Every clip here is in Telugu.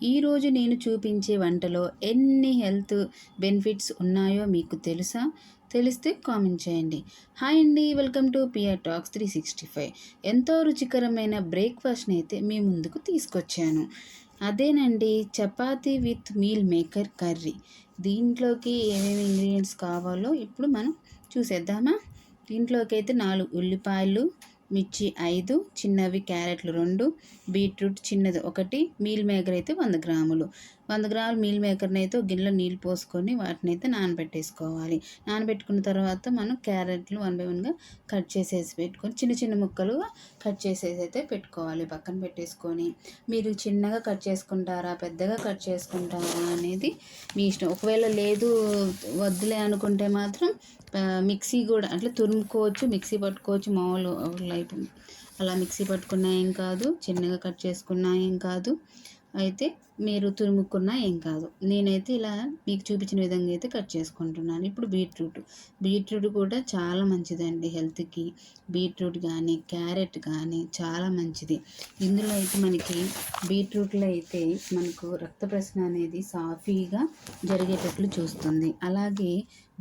ఈరోజు నేను చూపించే వంటలో ఎన్ని హెల్త్ బెనిఫిట్స్ ఉన్నాయో మీకు తెలుసా? తెలిస్తే కామెంట్ చేయండి. హాయ్ అండి, వెల్కమ్ టు పిఆర్ టాక్స్ 365. ఎంతో రుచికరమైన బ్రేక్ఫాస్ట్ని అయితే మీ ముందుకు తీసుకొచ్చాను. అదేనండి, chapati with meal maker curry. దీంట్లోకి ఏమేమి ఇంగ్రీడియంట్స్ కావాలో ఇప్పుడు మనం చూసేద్దామా? దీంట్లోకి అయితే 4 ఉల్లిపాయలు, మిర్చి 5, చిన్నవి క్యారెట్లు 2, బీట్రూట్ చిన్నది 1, మీల్ మేకర్ అయితే 100 గ్రాములు. 100 గ్రాముల మీల్ మేకర్ని అయితే ఒక గిన్నెలో నీళ్ళు పోసుకొని వాటిని అయితే నానబెట్టేసుకోవాలి. నానబెట్టుకున్న తర్వాత మనం క్యారెట్లు 1 బై 1గా కట్ చేసేసి పెట్టుకొని చిన్న చిన్న ముక్కలుగా కట్ చేసేసి అయితే పెట్టుకోవాలి. పక్కన పెట్టేసుకొని మీరు చిన్నగా కట్ చేసుకుంటారా, పెద్దగా కట్ చేసుకుంటారా అనేది మీ ఇష్టం. ఒకవేళ లేదు వద్దులే అనుకుంటే మాత్రం మిక్సీ కూడా అట్లా తురుముకోవచ్చు, మిక్సీ పట్టుకోవచ్చు. మామూలు లైట్ అలా మిక్సీ పట్టుకున్నా ఏం కాదు, చిన్నగా కట్ చేసుకున్నా ఏం కాదు, అయితే మీరు తురుముకున్నా ఏం కాదు. నేనైతే ఇలా మీకు చూపించిన విధంగా అయితే కట్ చేసుకుంటున్నాను. ఇప్పుడు బీట్రూట్ కూడా చాలా మంచిదండి హెల్త్కి. బీట్రూట్ కానీ క్యారెట్ కానీ చాలా మంచిది. ఇందులో అయితే మనకి బీట్రూట్లో అయితే మనకు రక్త ప్రసరణ అనేది సాఫీగా జరిగేటట్లు చూస్తుంది. అలాగే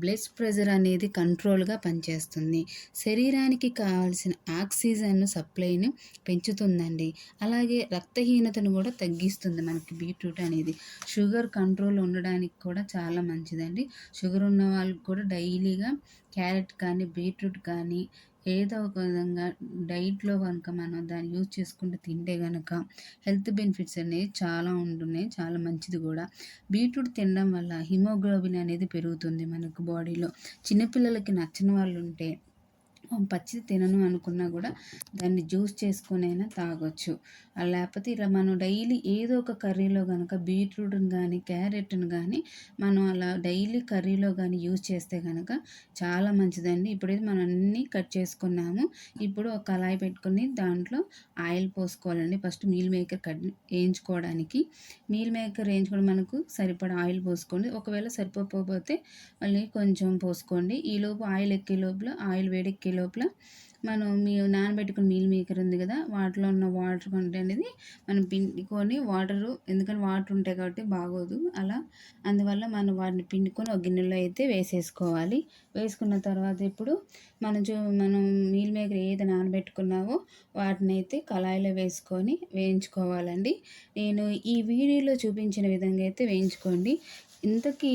బ్లడ్ ప్రెషర్ అనేది కంట్రోల్గా పనిచేస్తుంది. శరీరానికి కావాల్సిన ఆక్సిజన్ సప్లైని పెంచుతుందండి. అలాగే రక్తహీనతను కూడా తగ్గిస్తుంది మనకి బీట్రూట్ అనేది. షుగర్ కంట్రోల్ ఉండడానికి కూడా చాలా మంచిదండి. షుగర్ ఉన్న వాళ్ళకి కూడా డైలీగా క్యారెట్ కానీ బీట్రూట్ కానీ ఏదో ఒక విధంగా డైట్లో కనుక మనం దాన్ని యూజ్ చేసుకుంటూ తింటే కనుక హెల్త్ బెనిఫిట్స్ అనేవి చాలా ఉంటున్నాయి. చాలా మంచిది కూడా. బీట్రూట్ తినడం వల్ల హిమోగ్లోబిన్ అనేది పెరుగుతుంది మనకు బాడీలో. చిన్నపిల్లలకి నచ్చని వాళ్ళు ఉంటే పచ్చిది తినను అనుకున్నా కూడా దాన్ని జ్యూస్ చేసుకొనైనా తాగొచ్చు. లేకపోతే ఇలా మనం డైలీ ఏదో ఒక కర్రీలో కనుక బీట్రూట్ని కానీ క్యారెట్ని కానీ మనం అలా డైలీ కర్రీలో కానీ యూజ్ చేస్తే కనుక చాలా మంచిదండి. ఇప్పుడైతే మనం అన్నీ కట్ చేసుకున్నాము. ఇప్పుడు ఒక కళాయి పెట్టుకొని దాంట్లో ఆయిల్ పోసుకోవాలండి. ఫస్ట్ మీల్ మేకర్ వేయించుకోవడానికి వేయించుకోవడం మనకు సరిపడా ఆయిల్ పోసుకోండి. ఒకవేళ సరిపోకపోతే మళ్ళీ కొంచెం పోసుకోండి. ఈలోపు ఆయిల్ వేడెక్కే లోపల మనం నానబెట్టుకున్న మీల్ మేకర్ ఉంది కదా, వాటిలో ఉన్న వాటర్ కంటెంట్ అనేది మనం పిండుకొని ఎందుకంటే వాటర్ ఉంటాయి కాబట్టి బాగోదు అలా. అందువల్ల మనం వాటిని పిండుకొని ఒక గిన్నెలో అయితే వేసేసుకోవాలి. వేసుకున్న తర్వాత ఇప్పుడు మనం మీల్ మేకర్ ఏది నానబెట్టుకున్నావో వాటిని అయితే కళాయిలో వేసుకొని వేయించుకోవాలండి. నేను ఈ వీడియోలో చూపించిన విధంగా అయితే వేయించుకోండి. ఇంతకీ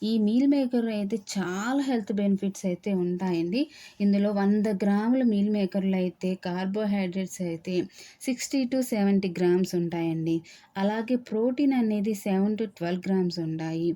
ఈ మీల్ మేకర్ అయితే చాలా హెల్త్ బెనిఫిట్స్ అయితే ఉంటాయండి. ఇందులో 100 గ్రాముల మీల్ మేకర్లో అయితే కార్బోహైడ్రేట్స్ అయితే 60 to 70 గ్రామ్స్ ఉంటాయండి. అలాగే ప్రోటీన్ అనేది 7 to 12 గ్రామ్స్ ఉంటాయి.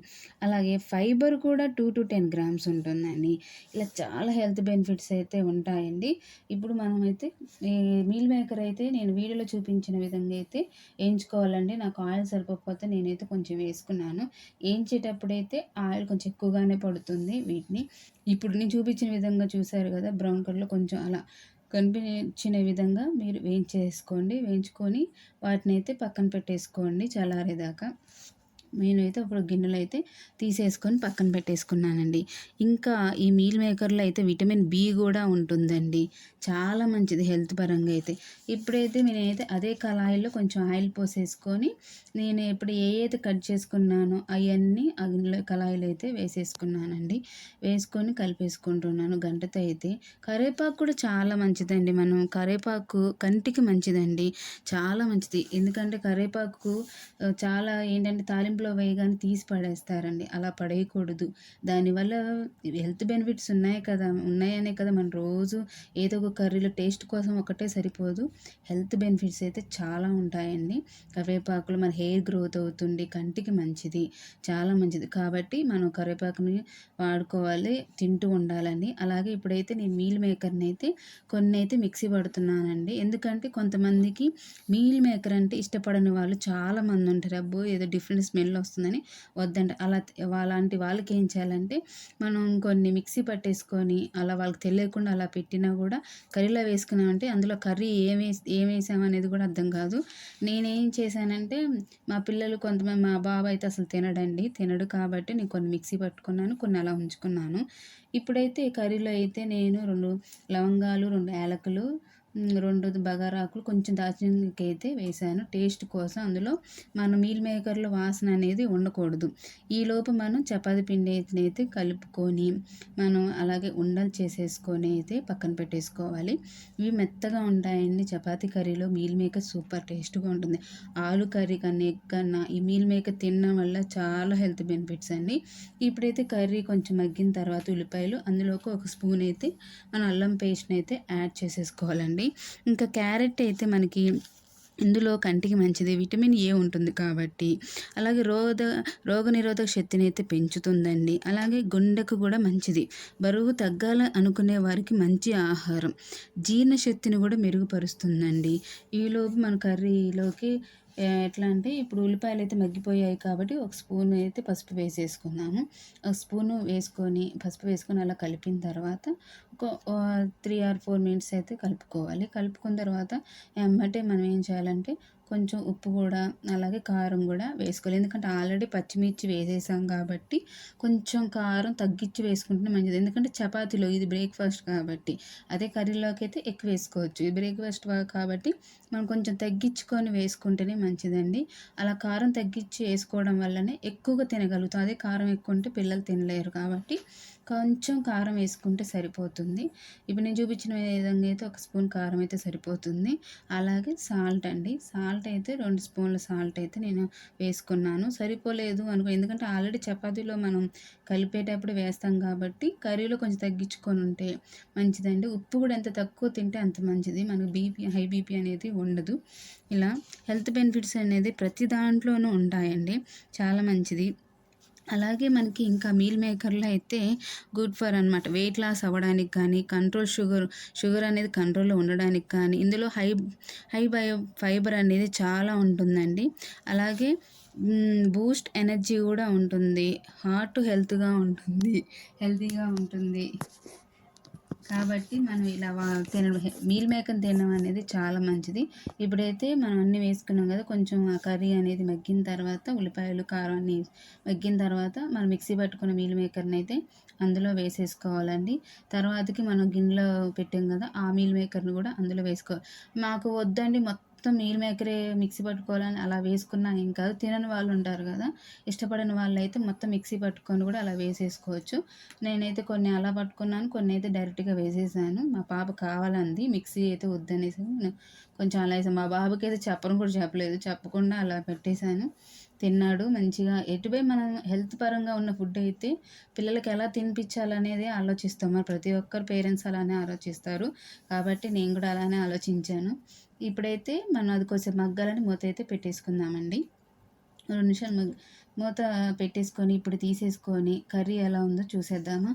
అలాగే ఫైబర్ కూడా 2 to 10 గ్రామ్స్ ఉంటుందండి. ఇలా చాలా హెల్త్ బెనిఫిట్స్ అయితే ఉంటాయండి. ఇప్పుడు మనమైతే ఈ మీల్ మేకర్ అయితే నేను వీడియోలో చూపించిన విధంగా అయితే వేయించుకోవాలండి. నాకు ఆయిల్ సరిపోకపోతే నేనైతే కొంచెం వేసుకున్నాను. వేయించేటప్పుడైతే ఆయిల్ కొంచెం ఎక్కువగానే పడుతుంది వీటిని. ఇప్పుడు నేను చూపించిన విధంగా చూసారు కదా, బ్రౌన్ కలర్లో కొంచెం అలా కనిపించిన విధంగా మీరు వేయించుకొని వాటిని అయితే పక్కన పెట్టేసుకోండి చల్లారేదాకా. నేనైతే ఇప్పుడు గిన్నెలో అయితే తీసేసుకొని పక్కన పెట్టేసుకున్నానండి. ఇంకా ఈ మీల్ మేకర్లో అయితే విటమిన్ బి కూడా ఉంటుందండి. చాలా మంచిది హెల్త్ పరంగా అయితే. ఇప్పుడైతే నేనైతే అదే కళాయిలో కొంచెం ఆయిల్ పోసేసుకొని నేను ఇప్పుడు ఏదైతే కట్ చేసుకున్నానో అవన్నీ ఆ గిన్నెలో కళాయిలో అయితే వేసేసుకున్నానండి. వేసుకొని కలిపేసుకుంటున్నాను గంటతో అయితే. కరివేపాకు కూడా చాలా మంచిదండి. మనం కరివేపాకు కంటికి మంచిదండి, చాలా మంచిది. ఎందుకంటే కరివేపాకు చాలా ఏంటంటే తాలింపులో వేయగానే తీసి పడేస్తారండి. అలా పడేయకూడదు. దానివల్ల హెల్త్ బెనిఫిట్స్ ఉన్నాయనే కదా మనం రోజు ఏదో ఒక కర్రీలో టేస్ట్ కోసం ఒకటే సరిపోదు, హెల్త్ బెనిఫిట్స్ అయితే చాలా ఉంటాయండి. కరివేపాకులో మన హెయిర్ గ్రోత్ అవుతుంది, కంటికి మంచిది, చాలా మంచిది. కాబట్టి మనం కరివేపాకుని వాడుకోవాలి, తింటూ ఉండాలండి. అలాగే ఇప్పుడైతే నేను మీల్ మేకర్ని అయితే కొన్ని అయితే మిక్సీ పడుతున్నానండి. ఎందుకంటే కొంతమందికి మీల్ మేకర్ అంటే ఇష్టపడని వాళ్ళు చాలామంది ఉంటారు. అబ్బో ఏదో డిఫరెంట్ స్మెల్ వస్తుందని వద్దంట. అలాంటి వాళ్ళకి ఏం చేయాలంటే మనం కొన్ని మిక్సీ పట్టేసుకొని అలా వాళ్ళకి తెలియకుండా అలా పెట్టినా కూడా కర్రీలో వేసుకున్నామంటే అందులో కర్రీ ఏం వేసామనేది కూడా అర్థం కాదు. నేనేం చేశానంటే మా పిల్లలు కొంతమంది, మా బాబు అయితే అసలు తినడు కాబట్టి నేను కొన్ని మిక్సీ పట్టుకున్నాను, కొన్ని అలా ఉంచుకున్నాను. ఇప్పుడైతే కర్రీలో అయితే నేను 2 లవంగాలు, 2 యాలకులు, 2 బగారాకులు, కొంచెం దాల్చినకి అయితే వేసాను టేస్ట్ కోసం. అందులో మన మీల్ మేకర్లో వాసన అనేది ఉండకూడదు. ఈలోపు మనం చపాతీ పిండి అయితే కలుపుకొని మనం అలాగే ఉండలు చేసేసుకొని అయితే పక్కన పెట్టేసుకోవాలి. ఇవి మెత్తగా ఉంటాయండి. చపాతీ కర్రీలో మీల్ మేకర్ సూపర్ టేస్ట్గా ఉంటుంది. ఆలు కర్రీ కన్నా ఎగ్ కన్నా ఈ మీల్ మేకర్ తినడం వల్ల చాలా హెల్త్ బెనిఫిట్స్ అండి. ఇప్పుడైతే కర్రీ కొంచెం మగ్గిన తర్వాత ఉల్లిపాయలు, అందులోకి ఒక స్పూన్ అయితే మన అల్లం పేస్ట్ని అయితే యాడ్ చేసేసుకోవాలండి. ఇంకా క్యారెట్ అయితే మనకి ఇందులో కంటికి మంచిది, విటమిన్ ఏ ఉంటుంది కాబట్టి. అలాగే రోగనిరోధక శక్తిని అయితే పెంచుతుందండి. అలాగే గుండెకు కూడా మంచిది. బరువు తగ్గాల అనుకునే వారికి మంచి ఆహారం. జీర్ణశక్తిని కూడా మెరుగుపరుస్తుందండి. ఈలోపు మన కర్రీలోకి ఎట్లా అంటే ఇప్పుడు ఉల్లిపాయలు అయితే మగ్గిపోయాయి కాబట్టి ఒక స్పూన్ అయితే పసుపు వేసేసుకున్నాము. ఒక స్పూను వేసుకొని పసుపు వేసుకొని అలా కలిపిన తర్వాత ఒక 3 or 4 మినిట్స్ అయితే కలుపుకోవాలి. కలుపుకున్న తర్వాత ఎమ్మటే మనం ఏం చేయాలంటే కొంచెం ఉప్పు కూడా అలాగే కారం కూడా వేసుకోవాలి. ఎందుకంటే ఆల్రెడీ పచ్చిమిర్చి వేసేసాం కాబట్టి కొంచెం కారం తగ్గించి వేసుకుంటే మంచిది. ఎందుకంటే చపాతీలో ఇది బ్రేక్ఫాస్ట్ కాబట్టి. అదే కర్రీలోకి అయితే ఎక్కువ వేసుకోవచ్చు. ఇది బ్రేక్ఫాస్ట్ కాబట్టి మనం కొంచెం తగ్గించుకొని వేసుకుంటేనే మంచిదండి. అలా కారం తగ్గించి వేసుకోవడం వల్లనే ఎక్కువగా తినగలుగుతాం. అదే కారం ఎక్కువ ఉంటే పిల్లలు తినలేరు కాబట్టి కొంచెం కారం వేసుకుంటే సరిపోతుంది. ఇప్పుడు నేను చూపించిన విధంగా అయితే ఒక స్పూన్ కారం అయితే సరిపోతుంది. అలాగే సాల్ట్ అండి. సాల్ట్ అయితే 2 స్పూన్ల సాల్ట్ అయితే నేను వేసుకున్నాను. సరిపోలేదు అనుకో, ఎందుకంటే ఆల్రెడీ చపాతీలో మనం కలిపేటప్పుడు వేస్తాం కాబట్టి కర్రీలో కొంచెం తగ్గించుకొని ఉంటే మంచిదండి. ఉప్పు కూడా ఎంత తక్కువ తింటే అంత మంచిది. మనకు హై బీపీ అనేది ఉండదు. ఇలా హెల్త్ బెనిఫిట్స్ అనేది ప్రతి దాంట్లోనూ ఉంటాయండి. చాలా మంచిది. అలాగే మనకి ఇంకా మీల్ మేకర్లో అయితే గుడ్ ఫర్ అనమాట. వెయిట్ లాస్ అవ్వడానికి కానీ, షుగర్ అనేది కంట్రోల్‌లో ఉండడానికి కానీ, ఇందులో హై ఫైబర్ అనేది చాలా ఉంటుందండి. అలాగే బూస్ట్ ఎనర్జీ కూడా ఉంటుంది. హార్ట్ హెల్తీగా ఉంటుంది. కాబట్టి మనం ఇలా తినడం మీల్ మేకర్ని తినడం అనేది చాలా మంచిది. ఇప్పుడైతే మనం అన్నీ వేసుకున్నాం కదా, కొంచెం ఆ కర్రీ అనేది మగ్గిన తర్వాత ఉల్లిపాయలు, కారం అన్నీ మగ్గిన తర్వాత మనం మిక్సీ పట్టుకున్న మీల్ మేకర్ని అయితే అందులో వేసేసుకోవాలండి. తర్వాతకి మనం గిన్నెలో పెట్టాం కదా, ఆ మీల్ మేకర్ని కూడా అందులో వేసుకోవాలి. మాకు వద్దండి మొత్తం మీల్ మేకరే మిక్సీ పట్టుకోవాలని అలా వేసుకున్నా ఏం కాదు. తినని వాళ్ళు ఉంటారు కదా, ఇష్టపడని వాళ్ళు అయితే మొత్తం మిక్సీ పట్టుకొని కూడా అలా వేసేసుకోవచ్చు. నేనైతే కొన్ని అలా పట్టుకున్నాను, కొన్ని అయితే డైరెక్ట్గా వేసేసాను. మా పాప కావాలంది, మిక్సీ అయితే వద్దనేసి నేను కొంచెం అలా వేసాను. మా బాబుకి అయితే చెప్పలేదు, చెప్పకుండా అలా పెట్టేశాను. తిన్నాడు మంచిగా. ఎటువై మనం హెల్త్ పరంగా ఉన్న ఫుడ్ అయితే పిల్లలకి ఎలా తినిపించాలనేది ఆలోచిస్తాం. మరి ప్రతి ఒక్కరు పేరెంట్స్ అలానే ఆలోచిస్తారు కాబట్టి నేను కూడా అలానే ఆలోచించాను. ఇప్పుడైతే మనం అది కొంచెం మగ్గాలని మూత అయితే పెట్టేసుకుందామండి. 2 నిమిషాలు మూత పెట్టేసుకొని ఇప్పుడు తీసేసుకొని కర్రీ ఎలా ఉందో చూసేద్దామా.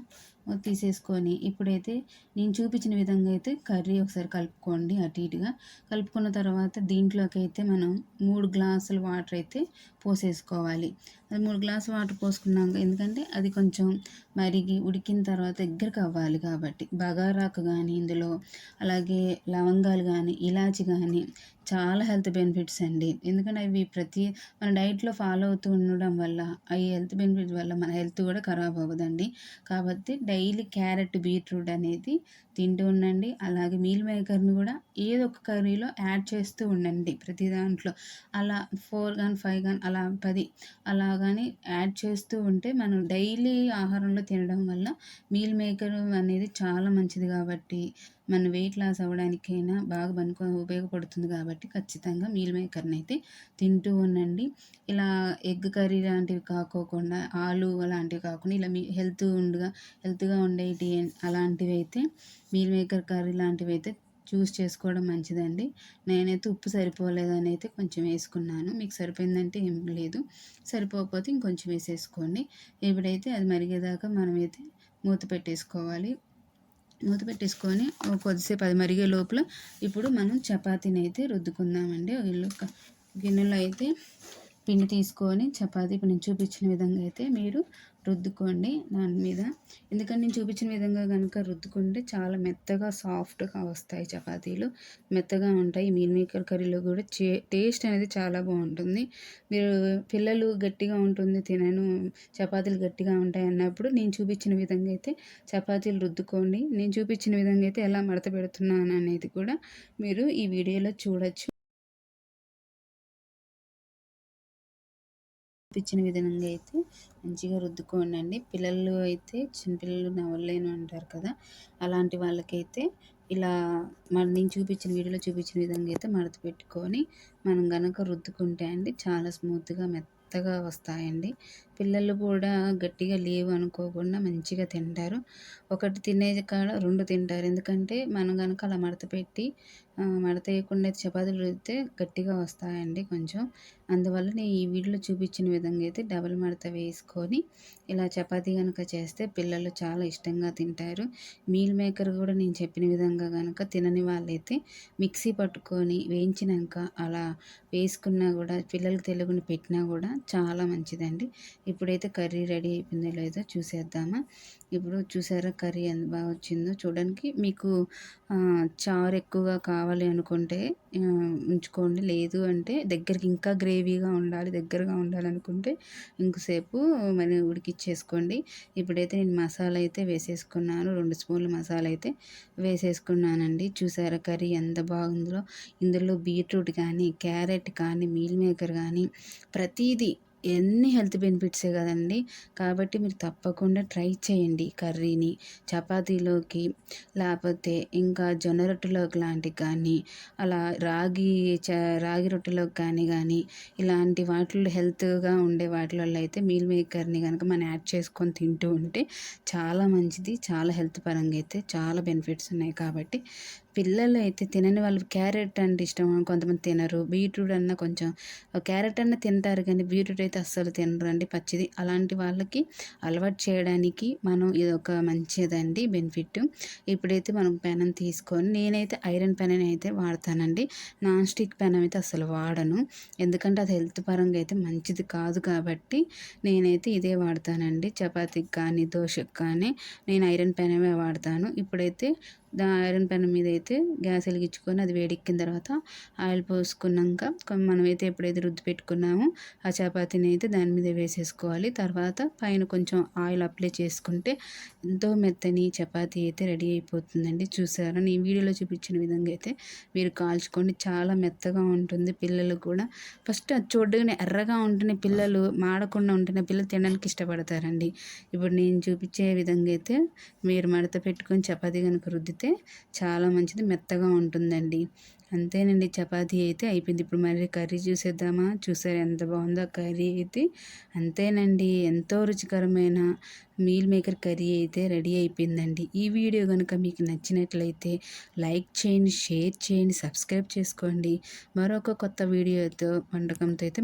తీసేసుకొని ఇప్పుడైతే నేను చూపించిన విధంగా అయితే కర్రీ ఒకసారి కలుపుకోండి అటు ఇటుగా. కలుపుకున్న తర్వాత దీంట్లోకి అయితే మనం 3 గ్లాసుల వాటర్ అయితే పోసేసుకోవాలి. అది 3 గ్లాసుల వాటర్ పోసుకున్నాక, ఎందుకంటే అది కొంచెం మరిగి ఉడికిన తర్వాత దగ్గరకు అవ్వాలి కాబట్టి. బగారాకు కానీ ఇందులో, అలాగే లవంగాలు కానీ, ఇలాచి కానీ చాలా హెల్త్ బెనిఫిట్స్ అండి. ఎందుకంటే అవి మన డైట్లో ఫాలో అవుతూ ఉండడం వల్ల ఈ హెల్త్ బెనిఫిట్స్ వల్ల మన హెల్త్ కూడా ఖరాబ్ అవ్వదండి. కాబట్టి డైలీ క్యారెట్, బీట్రూట్ అనేది తింటూ ఉండండి. అలాగే మీల్ మేకర్ని కూడా ఏదో ఒక కర్రీలో యాడ్ చేస్తూ ఉండండి ప్రతి దాంట్లో. అలా 4 కానీ 5 కానీ అలా 10 అలా కానీ యాడ్ చేస్తూ ఉంటే మనం డైలీ ఆహారంలో తినడం వల్ల మీల్ మేకర్ అనేది చాలా మంచిది కాబట్టి మన వెయిట్ లాస్ అవ్వడానికైనా బాగా ఉపయోగపడుతుంది కాబట్టి ఖచ్చితంగా మీల్ మేకర్ని అయితే తింటూ ఉండండి. ఇలా ఎగ్ కర్రీ లాంటివి కాకోకుండా, ఆలు అలాంటివి కాకుండా ఇలా హెల్త్గా ఉండేటి అలాంటివి అయితే మీల్ మేకర్ కర్రీ లాంటివి అయితే చూస్ చేసుకోవడం మంచిదండి. నేనైతే ఉప్పు సరిపోలేదని అయితే కొంచెం వేసుకున్నాను. మీకు సరిపోయిందంటే ఏం లేదు, సరిపోకపోతే ఇంకొంచెం వేసేసుకోండి. ఇప్పుడైతే అది మరిగేదాకా మనమైతే మూత పెట్టేసుకోవాలి. మూత పెట్టేసుకొని కొద్దిసేపు అది మరిగే లోపల ఇప్పుడు మనం చపాతీని అయితే రుద్దుకుందామండి. గిన్నెలో అయితే పిండి తీసుకొని చపాతీ ఇప్పుడు నేను చూపించిన విధంగా అయితే మీరు రుద్దుకోండి దాని మీద. ఎందుకంటే నేను చూపించిన విధంగా కనుక రుద్దుకుంటే చాలా మెత్తగా సాఫ్ట్గా వస్తాయి చపాతీలు, మెత్తగా ఉంటాయి. మీల్ మేకర్ కర్రీలో కూడా టేస్ట్ అనేది చాలా బాగుంటుంది. మీరు పిల్లలు గట్టిగా ఉంటుంది తినను, చపాతీలు గట్టిగా ఉంటాయి అన్నప్పుడు నేను చూపించిన విధంగా అయితే చపాతీలు రుద్దుకోండి. నేను చూపించిన విధంగా అయితే ఎలా మడత పెడుతున్నాను అనేది కూడా మీరు ఈ వీడియోలో చూడొచ్చు. చూపించిన విధంగా అయితే మంచిగా రుద్దుకోండి. పిల్లలు అయితే చిన్నపిల్లలు నవ్వలేను అంటారు కదా, అలాంటి వాళ్ళకైతే ఇలా నేను చూపించిన వీడియోలో చూపించిన విధంగా అయితే మడత పెట్టుకొని మనం కనుక రుద్దుకుంటే అండి చాలా స్మూత్గా మెత్తగా వస్తాయండి. పిల్లలు కూడా గట్టిగా లేవు అనుకోకుండా మంచిగా తింటారు. ఒకటి తినేది కాడ రెండు తింటారు. ఎందుకంటే మనం కనుక అలా మడత పెట్టి మడత వేయకుండా చపాతీలు రుద్దితే గట్టిగా వస్తాయండి కొంచెం. అందువల్ల నేను ఈ వీడియోలో చూపించిన విధంగా అయితే డబల్ మడత వేసుకొని ఇలా చపాతీ కనుక చేస్తే పిల్లలు చాలా ఇష్టంగా తింటారు. మీల్ మేకర్ కూడా నేను చెప్పిన విధంగా కనుక తినని వాళ్ళైతే మిక్సీ పట్టుకొని వేయించినాక అలా వేసుకున్నా కూడా పిల్లలకి తెలియకుండా పెట్టినా కూడా చాలా మంచిదండి. ఇప్పుడైతే కర్రీ రెడీ అయిపోయిందో లేదో చూసేద్దామా. ఇప్పుడు చూసారా కర్రీ ఎంత బాగా వచ్చిందో చూడడానికి. మీకు చారు ఎక్కువగా కావాలి అనుకుంటే ఉంచుకోండి, లేదు అంటే దగ్గరికి ఇంకా గ్రేవీగా ఉండాలి, దగ్గరగా ఉండాలనుకుంటే ఇంకసేపు మరి ఉడికిచ్చేసుకోండి. ఇప్పుడైతే నేను మసాలా అయితే వేసేసుకున్నాను, 2 స్పూన్ల మసాలా అయితే వేసేసుకున్నానండి. చూసారా కర్రీ ఎంత బాగుందో. ఇందులో బీట్రూట్ కానీ, క్యారెట్ కానీ, మీల్ మేకర్ కానీ ప్రతిదీ ఎన్ని హెల్త్ బెనిఫిట్సే కదండి. కాబట్టి మీరు తప్పకుండా ట్రై చేయండి కర్రీని చపాతీలోకి, లేకపోతే ఇంకా జొన్న రొట్టెలోకి లాంటివి కానీ, అలా రాగి రొట్టెలోకి కానీ ఇలాంటి వాటిల్లో హెల్త్గా ఉండే వాటిలలో అయితే మీల్ మేకర్ని కనుక మనం యాడ్ చేసుకొని తింటూ ఉంటే చాలా మంచిది. చాలా హెల్త్ పరంగా అయితే చాలా బెనిఫిట్స్ ఉన్నాయి. కాబట్టి పిల్లలు అయితే తినని వాళ్ళు క్యారెట్ అంటే ఇష్టం, కొంతమంది తినరు. బీట్రూట్ అన్న కొంచెం, క్యారెట్ అన్న తింటారు కానీ బీట్రూట్ అయితే అస్సలు తినరు అండి పచ్చిది. అలాంటి వాళ్ళకి అలవాటు చేయడానికి మనం ఇది ఒక మంచిదండి బెనిఫిట్. ఇప్పుడైతే మనం పెనం తీసుకొని, నేనైతే ఐరన్ పెనం అయితే వాడతానండి, నాన్ స్టిక్ పెనం అయితే అసలు వాడను. ఎందుకంటే అది హెల్త్ పరంగా అయితే మంచిది కాదు. కాబట్టి నేనైతే ఇదే వాడతానండి. చపాతీకి కానీ దోశకి కానీ నేను ఐరన్ పెనమే వాడతాను. ఇప్పుడైతే ఐరన్ పెనం మీద అయితే గ్యాస్ వెలిగించుకొని అది వేడెక్కిన తర్వాత ఆయిల్ పోసుకున్నాక మనమైతే ఎప్పుడైతే రుద్ది పెట్టుకున్నామో ఆ చపాతీని అయితే దాని మీద వేసేసుకోవాలి. తర్వాత పైన కొంచెం ఆయిల్ అప్లై చేసుకుంటే ఎంతో మెత్తని చపాతీ అయితే రెడీ అయిపోతుందండి. చూసారా నేను వీడియోలో చూపించిన విధంగా అయితే మీరు కాల్చుకోండి, చాలా మెత్తగా ఉంటుంది. పిల్లలు కూడా ఫస్ట్ అది చూడగానే ఎర్రగా ఉంటేనే పిల్లలు, మాడకుండా ఉంటేనే పిల్లలు తినడానికి ఇష్టపడతారండి. ఇప్పుడు నేను చూపించే విధంగా అయితే మీరు మడత పెట్టుకొని చపాతీ కనుక రుద్దితే చాలా మంచిది, మెత్తగా ఉంటుందండి. అంతేనండి, చపాతీ అయితే అయిపోయింది. ఇప్పుడు మరి కర్రీ చూసేద్దామా. చూసారు ఎంత బాగుందో కర్రీ అయితే. అంతేనండి, ఎంతో రుచికరమైన మీల్ మేకర్ కర్రీ అయితే రెడీ అయిపోయిందండి. ఈ వీడియో కనుక మీకు నచ్చినట్లయితే లైక్ చేయండి, షేర్ చేయండి, సబ్స్క్రైబ్ చేసుకోండి. మరొక కొత్త వీడియోతో వంటకంతో అయితే